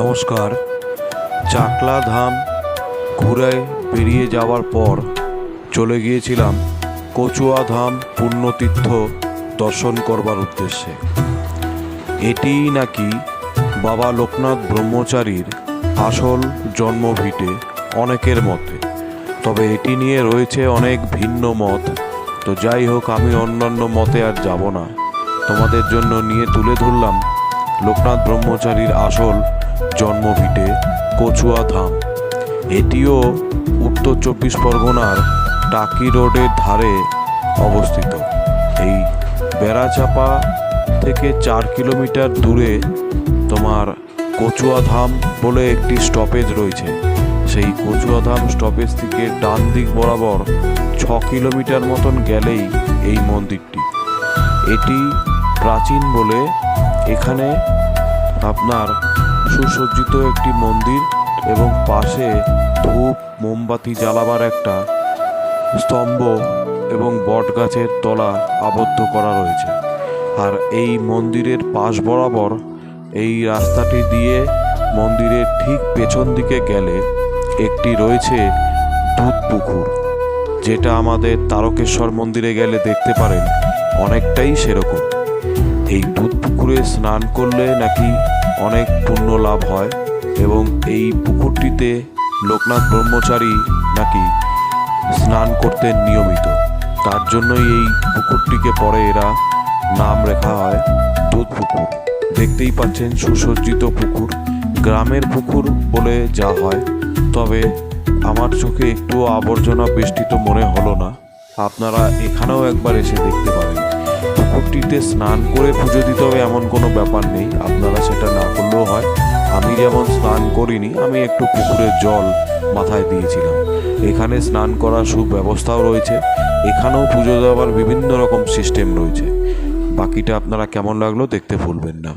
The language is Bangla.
নমস্কার। চাকলা ধাম ঘুরে বেরিয়ে যাওয়ার পর চলে গিয়েছিলাম কচুয়া ধাম পুণ্যতীর্থ দর্শন করবার উদ্দেশ্যে। এটি নাকি বাবা লোকনাথ ব্রহ্মচারীর আসল জন্মভিটে অনেকের মতে, তবে এটি নিয়ে রয়েছে অনেক ভিন্ন মত। তো যাই হোক, আমি অন্যান্য মতে আর যাব না, তোমাদের জন্য নিয়ে তুলে ধরলাম লোকনাথ ব্রহ্মচারীর আসল জন্মভিটে কচুয়া ধাম। এটিও উত্তর 24 পরগনার টাকি রোডের ধারে অবস্থিত। এই বেড়াচাপা থেকে 4 কিলোমিটার দূরে তোমার কচুয়া ধাম বলে একটি স্টপেজ রয়েছে। সেই কচুয়া ধাম স্টপেজ থেকে ডান দিক বরাবর 6 কিলোমিটার মতন গেলেই এই মন্দিরটি। এটি প্রাচীন বলে এখানে আপনার সুসজ্জিত একটি মন্দির এবং পাশে ধূপ মোমবাতি জ্বালাবার একটা স্তম্ভ এবং বট গাছের তলা আবদ্ধ করা রয়েছে। আর এই মন্দিরের পাশ বরাবর এই রাস্তাটি দিয়ে মন্দিরের ঠিক পেছন দিকে গেলে একটি রয়েছে দুধ পুকুর, যেটা আমাদের তারকেশ্বর মন্দিরে গেলে দেখতে পারেন অনেকটাই সেরকম। এই দুধ পুকুরে স্নান করলে নাকি অনেক পুণ্য লাভ হয় এবং এই পুকুরটিতে লোকনাথ ব্রহ্মচারী নাকি স্নান করতেন নিয়মিত। তার জন্যই এই পুকুরটিকে পরে এরা নাম রাখা হয় দুধ পুকুর। দেখতেই পাচ্ছেন সুসজ্জিত পুকুর, গ্রামের পুকুর বলে যা হয়, তবে আমার চোখে একটু আবর্জনা বেষ্টিত মনে হলো না। আপনারা এখানেও একবার এসে দেখতে পারেন। পুকুরটিতে স্নান করে পুজো দিতে হবে এমন কোনো ব্যাপার নেই, আপনারা সেটা না করলেও হয়। আমি যেমন স্নান করিনি, আমি একটু পুকুরের জল মাথায় দিয়েছিলাম। এখানে স্নান করার সুব্যবস্থাও রয়েছে, এখানেও পুজো দেওয়ার বিভিন্ন রকম সিস্টেম রয়েছে। বাকিটা আপনারা কেমন লাগলো দেখতে ভুলবেন না।